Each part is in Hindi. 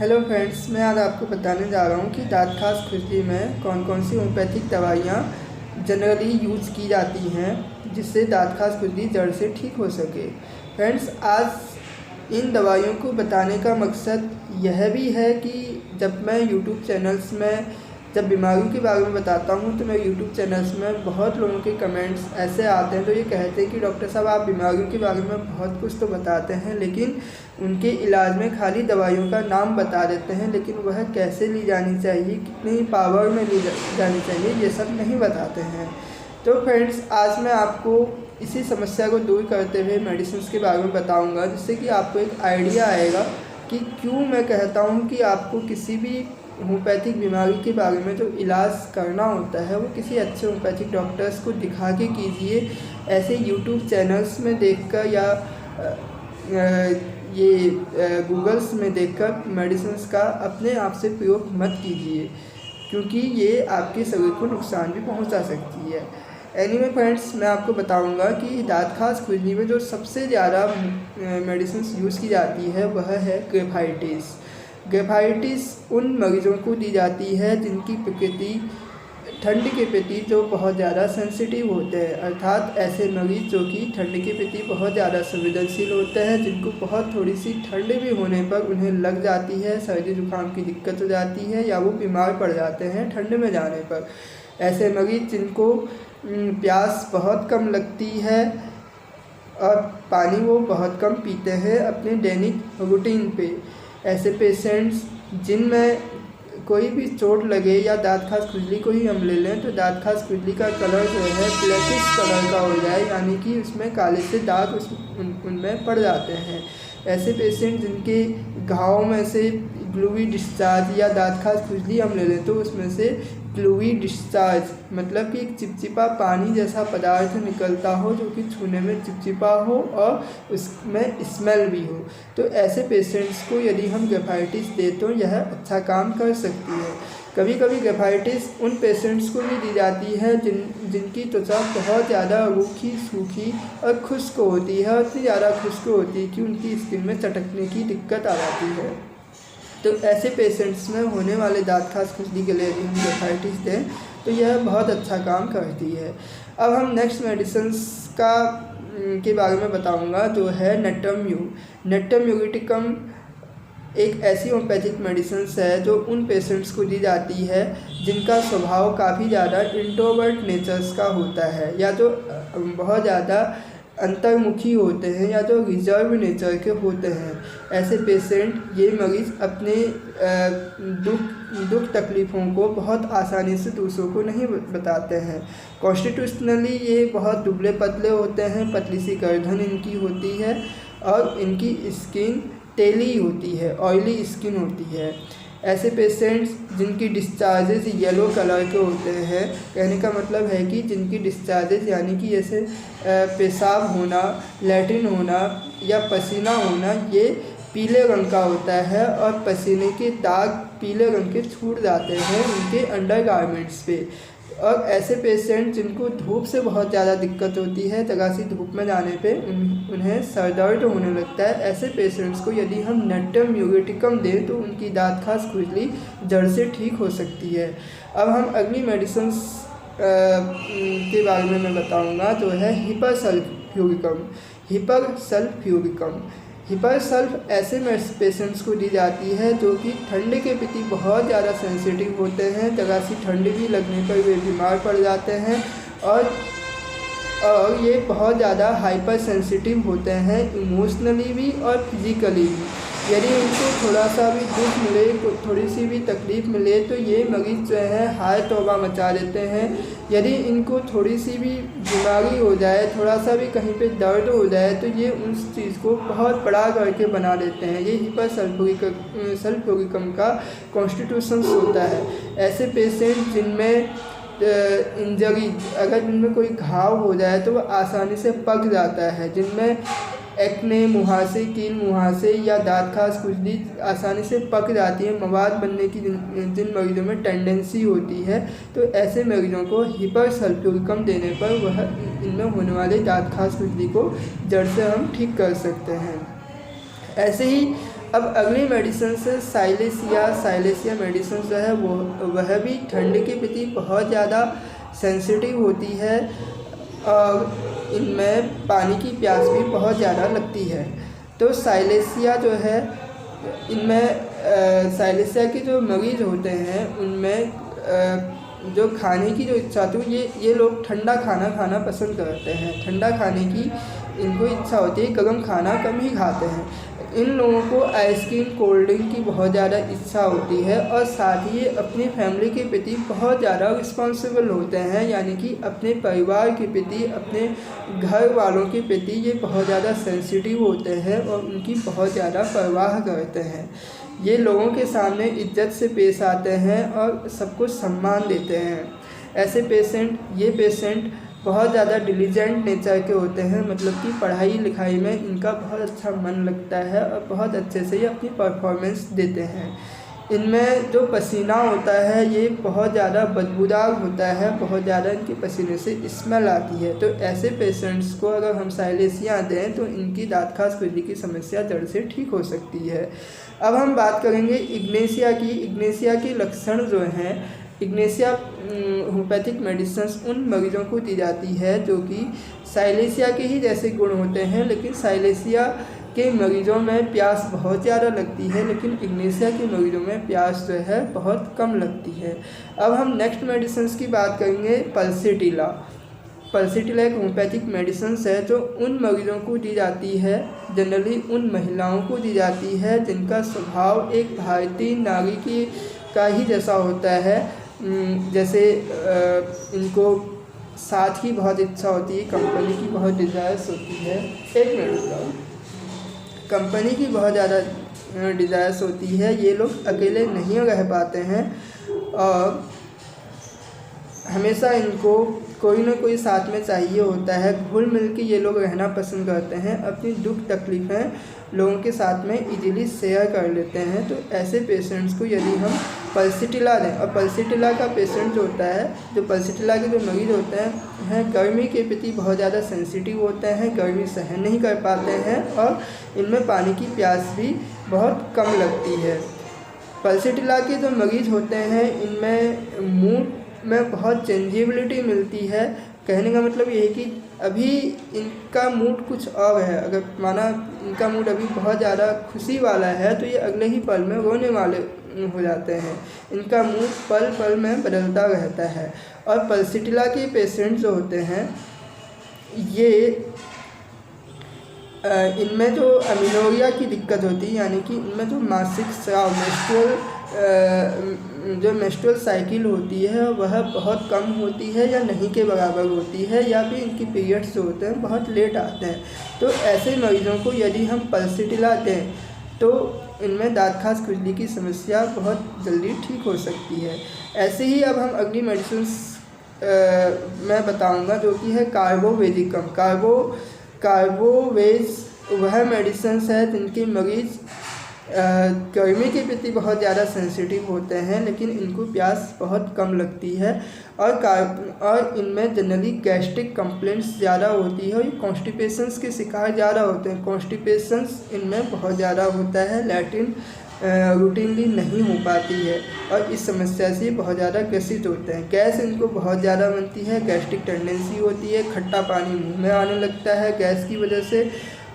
हेलो फ्रेंड्स, मैं आज आपको बताने जा रहा हूँ कि दाँत खास खुजली में कौन कौन सी होम्योपैथिक दवाइयाँ जनरली यूज़ की जाती हैं जिससे दाँत खास खुजली जड़ से ठीक हो सके। फ्रेंड्स, आज इन दवाइयों को बताने का मकसद यह भी है कि जब मैं यूट्यूब चैनल्स में जब बीमारियों के बारे में बताता हूँ तो मेरे यूट्यूब चैनल्स में बहुत लोगों के कमेंट्स ऐसे आते हैं तो ये कहते हैं कि डॉक्टर साहब आप बीमारियों के बारे में बहुत कुछ तो बताते हैं लेकिन उनके इलाज में खाली दवाइयों का नाम बता देते हैं, लेकिन वह कैसे ली जानी चाहिए, कितनी पावर में ली जानी चाहिए, ये सब नहीं बताते हैं। तो फ्रेंड्स, आज मैं आपको इसी समस्या को दूर करते हुए मेडिसिन के बारे में बताऊँगा, जिससे कि आपको एक आइडिया आएगा कि क्यों मैं कहता हूँ कि आपको किसी भी होम्योपैथिक बीमारी के बारे में जो इलाज करना होता है वो किसी अच्छे होम्योपैथिक डॉक्टर्स को दिखा के कीजिए। ऐसे यूट्यूब चैनल्स में देखकर या गूगल्स में देखकर मेडिसिन्स का अपने आप से प्रयोग मत कीजिए, क्योंकि ये आपके शरीर को नुकसान भी पहुंचा सकती है। एनीवे फ्रेंड्स, मैं आपको बताऊंगा कि दाँत खास खुजली में जो सबसे ज़्यादा मेडिसिन यूज़ की जाती है वह है ग्रेफाइटिस। ग्रेफाइटिस उन मरीजों को दी जाती है जिनकी प्रकृति ठंड के प्रति जो बहुत ज़्यादा सेंसिटिव होते हैं, अर्थात ऐसे मरीज जो कि ठंड के प्रति बहुत ज़्यादा संवेदनशील होते हैं, जिनको बहुत थोड़ी सी ठंड भी होने पर उन्हें लग जाती है, सर्दी जुकाम की दिक्कत हो जाती है या वो बीमार पड़ जाते हैं ठंड में जाने पर। ऐसे मरीज जिनको प्यास बहुत कम लगती है और पानी वो बहुत कम पीते हैं अपने दैनिक रूटीन पे। ऐसे पेशेंट्स जिनमें कोई भी चोट लगे या दाँत खास खुजली को ही हम ले लें तो दाँत खास खुजली का कलर जो है ब्लैकिश कलर का हो जाए, यानी कि उसमें काले से दाग उनमें पड़ जाते हैं। ऐसे पेशेंट जिनके घाव में से ग्लूवी डिस्चार्ज या दाँत खास खुजली हम ले लें तो उसमें से ग्लूवी डिस्चार्ज मतलब कि एक चिपचिपा पानी जैसा पदार्थ निकलता हो जो कि छूने में चिपचिपा हो और उसमें स्मेल भी हो, तो ऐसे पेशेंट्स को यदि हम ग्रेफाइटिस दें तो यह अच्छा काम कर सकती है। कभी कभी ग्रेफाइटिस उन पेशेंट्स को भी दी जाती है जिनकी त्वचा बहुत ज़्यादा रूखी सूखी और खुश्क होती है, और इतनी ज़्यादा खुश्क होती है कि उनकी स्किन में चटकने की दिक्कत आ जाती है। तो ऐसे पेशेंट्स में होने वाले दाँत खास खुजली के लिए यदि हम ग्रेफाइटिस दें तो यह बहुत अच्छा काम करती है। अब हम नेक्स्ट मेडिसिन के बारे में बताऊंगा जो है नेट्टम यूरिटिकम। एक ऐसी होम्योपैथिक मेडिसिन है जो उन पेशेंट्स को दी जाती है जिनका स्वभाव काफ़ी ज़्यादा इंट्रोवर्ट नेचर्स का होता है, या जो बहुत ज़्यादा अंतर्मुखी होते हैं या जो रिजर्व नेचर के होते हैं। ऐसे पेशेंट ये मरीज़ अपने दुख तकलीफ़ों को बहुत आसानी से दूसरों को नहीं बताते हैं। कॉन्स्टिट्यूशनली ये बहुत दुबले पतले होते हैं, पतली सी गर्दन इनकी होती है और इनकी स्किन टेली होती है, ऑयली स्किन होती है। ऐसे पेशेंट्स जिनकी डिस्चार्जेस येलो कलर के होते हैं, कहने का मतलब है कि जिनकी डिस्चार्जेस यानी कि जैसे पेशाब होना, लैट्रिन होना या पसीना होना ये पीले रंग का होता है और पसीने के दाग पीले रंग के छूट जाते हैं उनके अंडरगारमेंट्स पे। और ऐसे पेशेंट जिनको धूप से बहुत ज़्यादा दिक्कत होती है, जगह सी धूप में जाने पे उन्हें सर दर्द होने लगता है, ऐसे पेशेंट्स को यदि हम नेट्टम यूरिटिकम दें तो उनकी दाँत खास खुजली जड़ से ठीक हो सकती है। अब हम अगली मेडिसिन के बारे में मैं बताऊंगा जो है हिपरसल्फ ऐसे पेशेंट्स को दी जाती है जो कि ठंड के प्रति बहुत ज़्यादा सेंसिटिव होते हैं, जगह सी ठंड भी लगने पर वे बीमार पड़ जाते हैं और ये बहुत ज़्यादा हाइपर सेंसिटिव होते हैं इमोशनली भी और फिजिकली भी। यदि इनको थोड़ा सा भी दुख मिले, थोड़ी सी भी तकलीफ़ मिले तो ये मरीज़ जो है हाय तौबा मचा देते हैं। यदि इनको थोड़ी सी भी बीमारी हो जाए, थोड़ा सा भी कहीं पे दर्द हो जाए तो ये उस चीज़ को बहुत बड़ा करके बना देते हैं। ये हिपरसल्फ्यूरिकम का कॉन्स्टिट्यूशंस होता है। ऐसे पेशेंट जिनमें इंजरी, अगर जिनमें कोई घाव हो जाए तो वह आसानी से पक जाता है, जिनमें एक्ने, मुहासे, कील मुहासे या दाँत खास खुजली आसानी से पक जाती है, मवाद बनने की जिन मरीजों में टेंडेंसी होती है, तो ऐसे मरीजों को हिपरसल्फ्यूरिकम देने पर वह इनमें होने वाले दाँत खास खुजली को जड़ से हम ठीक कर सकते हैं। ऐसे ही अब अगली मेडिसिन से साइलेसिया मेडिसिन जो है वह भी ठंड के प्रति बहुत ज़्यादा सेंसिटिव होती है और इनमें पानी की प्यास भी बहुत ज़्यादा लगती है। तो साइलेसिया जो है इनमें साइलेसिया के जो मरीज़ होते हैं उनमें जो खाने की जो इच्छा होती है ये लोग ठंडा खाना खाना पसंद करते हैं। ठंडा खाने की इनको इच्छा होती है, गर्म खाना कम ही खाते हैं। इन लोगों को आइसक्रीम कोल्ड ड्रिंक की बहुत ज़्यादा इच्छा होती है और साथ ही अपनी फैमिली के प्रति बहुत ज़्यादा रिस्पॉन्सिबल होते हैं, यानी कि अपने परिवार के प्रति, अपने घर वालों के प्रति ये बहुत ज़्यादा सेंसिटिव होते हैं और उनकी बहुत ज़्यादा परवाह करते हैं। ये लोगों के सामने इज्जत से पेश आते हैं और सबको सम्मान देते हैं। ऐसे पेशेंट बहुत ज़्यादा डिलीजेंट नेचर के होते हैं, मतलब कि पढ़ाई लिखाई में इनका बहुत अच्छा मन लगता है और बहुत अच्छे से ये अपनी परफॉर्मेंस देते हैं। इनमें जो पसीना होता है ये बहुत ज़्यादा बदबूदार होता है, बहुत ज़्यादा इनके पसीने से स्मेल आती है। तो ऐसे पेशेंट्स को अगर हम साइलेसिया दें तो इनकी दाँत खास खुजली की समस्या जड़ से ठीक हो सकती है। अब हम बात करेंगे इग्नेशिया की। इग्नेशिया के लक्षण जो हैं, इग्नेशिया होम्योपैथिक मेडिसिन उन मरीजों को दी जाती है जो कि साइलेसिया के ही जैसे गुण होते हैं, लेकिन साइलेसिया के मरीजों में प्यास बहुत ज़्यादा लगती है, लेकिन इग्नेशिया के मरीजों में प्यास जो है बहुत कम लगती है। अब हम नेक्स्ट मेडिसिन की बात करेंगे पल्सीटिला। पल्सीटिला एक होम्योपैथिक मेडिसिन है जो उन मरीजों को दी जाती है, जनरली उन महिलाओं को दी जाती है जिनका स्वभाव एक भारतीय नारी की का ही जैसा होता है। जैसे इनको साथ की बहुत इच्छा होती है, कंपनी की बहुत डिज़ायर्स होती है। एक मिनट का कंपनी की बहुत ज़्यादा डिज़ायर्स होती है। ये लोग अकेले नहीं रह पाते हैं और हमेशा इनको कोई ना कोई साथ में चाहिए होता है। घुल मिल के ये लोग रहना पसंद करते हैं, अपनी दुख तकलीफ़ें लोगों के साथ में इजीली शेयर कर लेते हैं। तो ऐसे पेशेंट्स को यदि हम पल्सीटिला दें, और पल्सीटिला का पेशेंट जो होता है, जो पल्सीटिला के जो मरीज होते हैं गर्मी के प्रति बहुत ज़्यादा सेंसिटिव होते हैं, गर्मी सहन नहीं कर पाते हैं और इनमें पानी की प्यास भी बहुत कम लगती है। पल्सीटिला के जो मरीज होते हैं इनमें मूड में बहुत चेंजेबिलिटी मिलती है। कहने का मतलब ये है कि अभी इनका मूड कुछ और है। अगर माना इनका मूड अभी बहुत ज़्यादा खुशी वाला है तो ये अगले ही पल में रोने वाले हो जाते हैं। इनका मूड पल पल में बदलता रहता है। और पल्सीटिला के पेशेंट जो होते हैं ये इनमें जो अमीनोरिया की दिक्कत होती है, यानी कि इनमें जो मासिक स्राव जो मेंस्ट्रुअल साइकिल होती है वह बहुत कम होती है या नहीं के बराबर होती है, या फिर इनकी पीरियड्स जो होते हैं बहुत लेट आते हैं। तो ऐसे मरीजों को यदि हम पल्सीटिला दें तो इनमें दाँत खास खुजली की समस्या बहुत जल्दी ठीक हो सकती है। ऐसे ही अब हम अगली मेडिसिन मैं बताऊंगा जो कि है कार्बोवेजिकम। कार्बोवेज वह मेडिसिन है जिनके मरीज गर्मी के प्रति बहुत ज़्यादा सेंसिटिव होते हैं, लेकिन इनको प्यास बहुत कम लगती है और इनमें जनरली गैस्ट्रिक कंप्लेंट्स ज़्यादा होती है और कॉन्स्टिपेशंस के शिकार ज़्यादा होते हैं। कॉन्स्टिपेशंस इनमें बहुत ज़्यादा होता है, लैट्रिन रूटीनली नहीं हो पाती है और इस समस्या से बहुत ज़्यादा ग्रसित होते हैं। गैस इनको बहुत ज़्यादा बनती है, गैस्ट्रिक टेंडेंसी होती है, खट्टा पानी मुंह में आने लगता है गैस की वजह से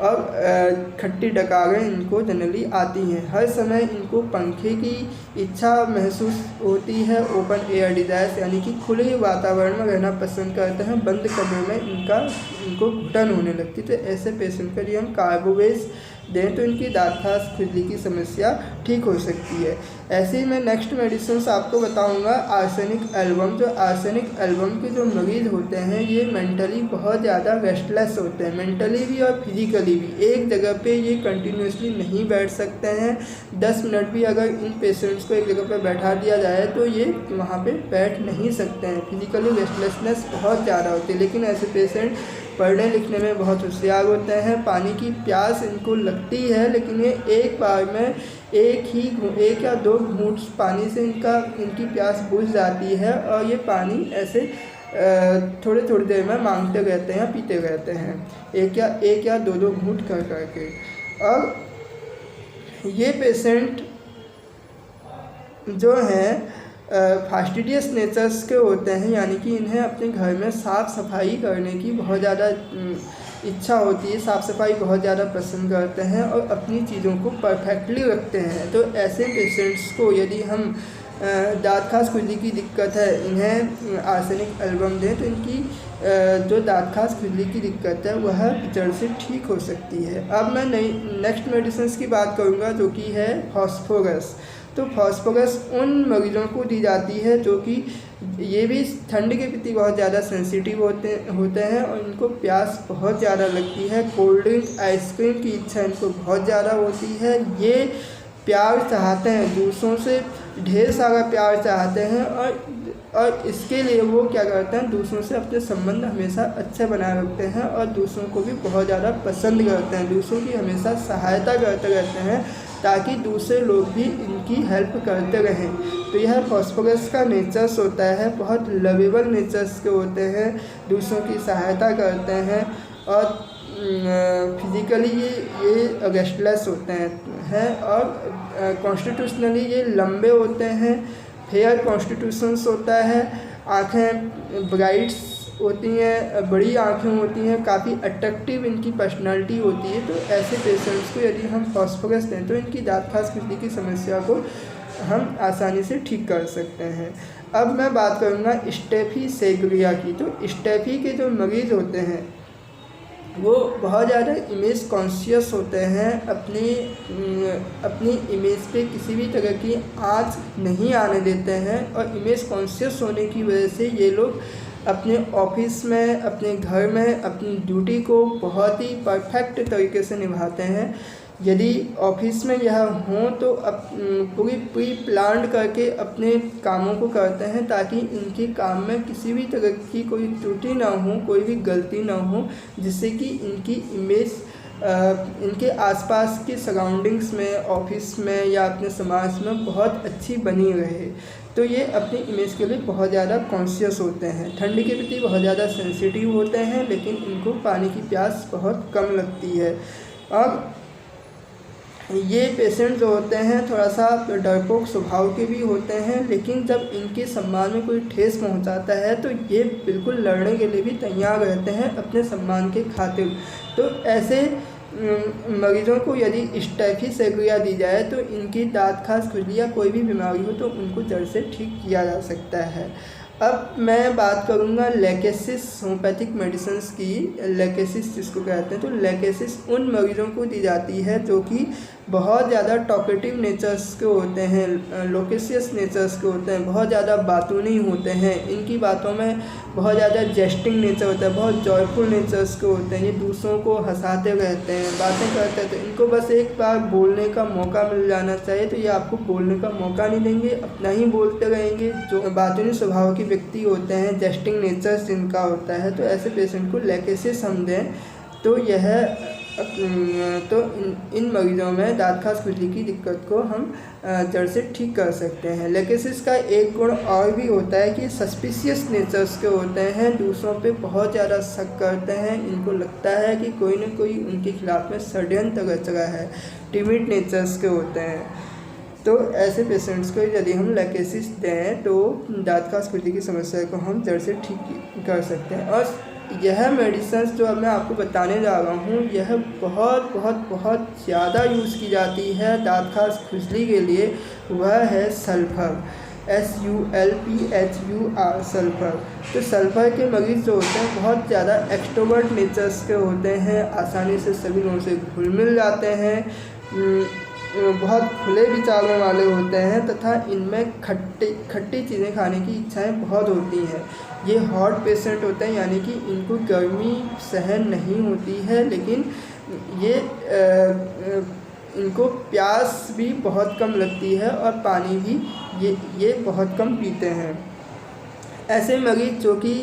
और खट्टी डकारें इनको जनरली आती हैं। हर समय इनको पंखे की इच्छा महसूस होती है। ओपन एयर डिज़ायर्स यानी कि खुले वातावरण में रहना पसंद करते हैं। बंद कमरे में इनको घुटन होने लगती है। तो ऐसे पेशेंट के लिए हम कार्बोवेज दें तो इनकी दाँत खास खुजली की समस्या ठीक हो सकती है। ऐसे ही मैं नेक्स्ट मेडिसिन आपको बताऊंगा आर्सेनिक एल्बम। जो आर्सेनिक एल्बम के जो मरीज़ होते हैं ये मेंटली बहुत ज़्यादा रेस्टलेस होते हैं, मेंटली भी और फिजिकली भी। एक जगह पे ये कंटिन्यूसली नहीं बैठ सकते हैं। 10 मिनट भी अगर इन पेशेंट्स को एक जगह पे बैठा दिया जाए तो ये वहाँ पे बैठ नहीं सकते हैं। फिजिकली रेस्टलेसनेस बहुत ज़्यादा होती है। लेकिन ऐसे पेशेंट पढ़ने लिखने में बहुत होशियार होते हैं। पानी की प्यास इनको लगती है, लेकिन ये एक बार में एक या दो घूंट पानी से इनकी प्यास बुझ जाती है और ये पानी ऐसे थोड़ी थोड़ी देर में मांगते रहते हैं, पीते रहते हैं, एक या दो घूंट कर करके। और ये पेशेंट जो हैं फास्टिडियस नेचर्स के होते हैं, यानी कि इन्हें अपने घर में साफ़ सफाई करने की बहुत ज़्यादा इच्छा होती है, साफ़ सफाई बहुत ज़्यादा पसंद करते हैं और अपनी चीज़ों को परफेक्टली रखते हैं। तो ऐसे पेशेंट्स को यदि हम दाँत खास खुजली की दिक्कत है, इन्हें आर्सेनिक एल्बम दें तो इनकी जो दाँत खास खुजली की दिक्कत है वह जड़ से ठीक हो सकती है। अब मैं नेक्स्ट मेडिसिन की बात करूँगा जो कि है फॉस्फोरस। तो फॉस्फोरस उन मरीजों को दी जाती है जो कि ये भी ठंड के प्रति बहुत ज़्यादा सेंसिटिव होते हैं और इनको प्यास बहुत ज़्यादा लगती है। कोल्ड ड्रिंक आइसक्रीम की इच्छा इनको बहुत ज़्यादा होती है। ये प्यार चाहते हैं, दूसरों से ढेर सारा प्यार चाहते हैं और इसके लिए वो क्या करते हैं, दूसरों से अपने संबंध हमेशा अच्छे बनाए रखते हैं और दूसरों को भी बहुत ज़्यादा पसंद करते हैं, दूसरों की हमेशा सहायता करते रहते हैं ताकि दूसरे लोग भी इनकी हेल्प करते रहें। तो यह फॉस्फोरस का नेचर्स होता है, बहुत लवेबल नेचर्स के होते हैं, दूसरों की सहायता करते हैं और फिज़िकली ये रेस्टलेस होते हैं और कॉन्स्टिट्यूशनली ये लंबे होते हैं। फेयर कॉन्स्टिट्यूशंस होता है, आँखें ब्राइट्स होती हैं, बड़ी आँखें होती हैं, काफ़ी अट्रैक्टिव इनकी पर्सनालिटी होती है। तो ऐसे पेशेंट्स को यदि हम फॉस्फोरस दें तो इनकी दाँत खास खुजली की समस्या को हम आसानी से ठीक कर सकते हैं। अब मैं बात करूँगा स्टेफीसेग्रिया की। तो स्टेफी के जो मरीज़ होते हैं वो बहुत ज़्यादा इमेज कॉन्शियस होते हैं, अपनी इमेज पे किसी भी तरह की आँच नहीं आने देते हैं और इमेज कॉन्शियस होने की वजह से ये लोग अपने ऑफिस में, अपने घर में अपनी ड्यूटी को बहुत ही परफेक्ट तरीके से निभाते हैं। यदि ऑफिस में यह हों तो पूरी प्री प्लान करके अपने कामों को करते हैं ताकि इनके काम में किसी भी तरह की कोई त्रुटि ना हो, कोई भी गलती ना हो, जिससे कि इनकी इमेज इनके आसपास की सराउंडिंग्स में, ऑफिस में या अपने समाज में बहुत अच्छी बनी रहे। तो ये अपनी इमेज के लिए बहुत ज़्यादा कॉन्शियस होते हैं, ठंडी के प्रति बहुत ज़्यादा सेंसिटिव होते हैं, लेकिन इनको पानी की प्यास बहुत कम लगती है। और ये पेशेंट जो होते हैं थोड़ा सा डरपोक स्वभाव के भी होते हैं, लेकिन जब इनके सम्मान में कोई ठेस पहुंचाता है तो ये बिल्कुल लड़ने के लिए भी तैयार रहते हैं अपने सम्मान के खातिर। तो ऐसे मरीजों को यदि स्टेफीसेग्रिया दी जाए तो इनकी दाँत खास खुजली या कोई भी बीमारी हो तो उनको जड़ से ठीक किया जा सकता है। अब मैं बात करूंगा लेकेसिस होम्योपैथिक मेडिसिन की। लेकेसिस जिसको कहते हैं, तो लेकेसिस उन मरीजों को दी जाती है जो कि बहुत ज़्यादा टॉकेटिव नेचर्स के होते हैं, लोकेशियस नेचर्स के होते हैं, बहुत ज़्यादा बातूनी होते हैं, इनकी बातों में बहुत ज़्यादा जेस्टिंग नेचर होता है, बहुत जॉयफुल नेचर्स के होते हैं, ये दूसरों को हंसाते रहते हैं, बातें करते हैं। तो इनको बस एक बार बोलने का मौका मिल जाना चाहिए, तो ये आपको बोलने का मौका नहीं देंगे, अपना ही बोलते रहेंगे। जो बातूनी स्वभाव के व्यक्ति होते हैं, जेस्टिंग नेचर्स जिनका होता है, तो ऐसे पेशेंट को लेकेसिस हम दें तो इन मरीजों में दाँत खास खुजली की दिक्कत को हम जड़ से ठीक कर सकते हैं। लेकेसिस का एक गुण और भी होता है कि सस्पिशियस नेचर्स के होते हैं, दूसरों पे बहुत ज़्यादा शक करते हैं, इनको लगता है कि कोई न कोई उनके खिलाफ में षड्यंत्र रच रहा है, टिमिड नेचर्स के होते हैं। तो ऐसे पेशेंट्स को यदि हम लेकेसिस दें तो दाँत खास खुजली की समस्या को हम जड़ से ठीक कर सकते हैं। और यह मेडिसिन जो अब मैं आपको बताने जा रहा हूँ, यह बहुत बहुत बहुत ज़्यादा यूज़ की जाती है दाँत खास खुजली के लिए, वह है सल्फर, SULPHUR, सल्फर। तो सल्फर के मरीज़ जो होते हैं बहुत ज़्यादा एक्सट्रोवर्ट नेचर्स के होते हैं, आसानी से सभी लोगों से घुल मिल जाते हैं, बहुत खुले विचारों वाले होते हैं तथा इनमें खट्टी चीज़ें खाने की इच्छाएं बहुत होती हैं। ये हॉट पेशेंट होते हैं, यानी कि इनको गर्मी सहन नहीं होती है, लेकिन ये इनको प्यास भी बहुत कम लगती है और पानी भी ये बहुत कम पीते हैं। ऐसे मरीज जो कि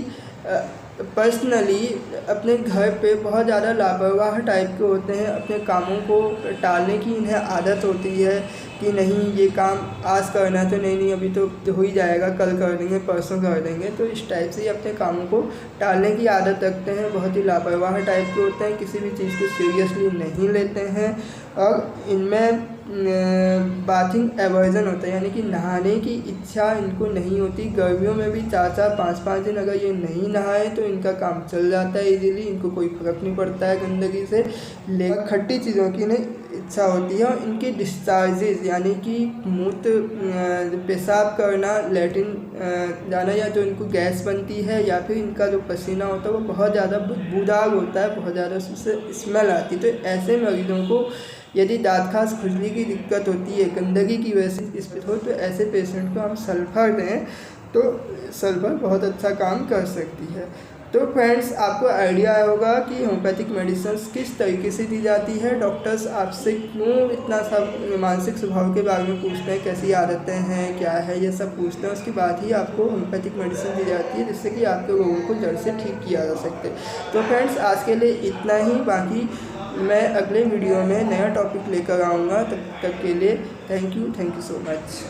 पर्सनली अपने घर पे बहुत ज़्यादा लापरवाह टाइप के होते हैं, अपने कामों को टालने की इन्हें आदत होती है कि नहीं ये काम आज करना है तो नहीं अभी तो हो ही जाएगा, कल कर देंगे, परसों कर देंगे। तो इस टाइप से ही अपने कामों को टालने की आदत रखते हैं, बहुत ही लापरवाह टाइप के होते हैं, किसी भी चीज़ को सीरियसली नहीं लेते हैं और इनमें बाथिंग एवर्जन होता है, यानी कि नहाने की इच्छा इनको नहीं होती। गर्मियों में भी 4-4 5-5 दिन अगर ये नहीं नहाए तो इनका काम चल जाता है इजीली, इनको कोई फ़र्क नहीं पड़ता है गंदगी से। लेकिन खट्टी चीज़ों की इन्हें इच्छा होती है। और इनकी डिस्चार्जेज यानी कि मूत्र पेशाब करना, लैट्रिन जाना, या जो इनको गैस बनती है या फिर इनका जो पसीना होता है वो बहुत ज़्यादा बदबूदार होता है, बहुत ज़्यादा उससे स्मेल आती है। तो ऐसे मरीजों को यदि दाँत खास खुजली की दिक्कत होती है गंदगी की वजह से इस पर हो, तो ऐसे पेशेंट को हम सल्फ़र दें तो सल्फ़र बहुत अच्छा काम कर सकती है। तो फ्रेंड्स, आपको आइडिया आया होगा कि होम्योपैथिक मेडिसिन किस तरीके से दी जाती है। डॉक्टर्स आपसे क्यों इतना सब मानसिक स्वभाव के बारे में पूछते हैं, कैसी आदतें हैं, क्या है, ये सब पूछते हैं। उसके बाद ही आपको होम्योपैथिक मेडिसिन दी जाती है, जिससे कि आपके रोगों को जड़ से ठीक किया जा सके। तो फ्रेंड्स, आज के लिए इतना ही। बाकी मैं अगले वीडियो में नया टॉपिक लेकर आऊँगा। तब तक के लिए थैंक यू सो मच।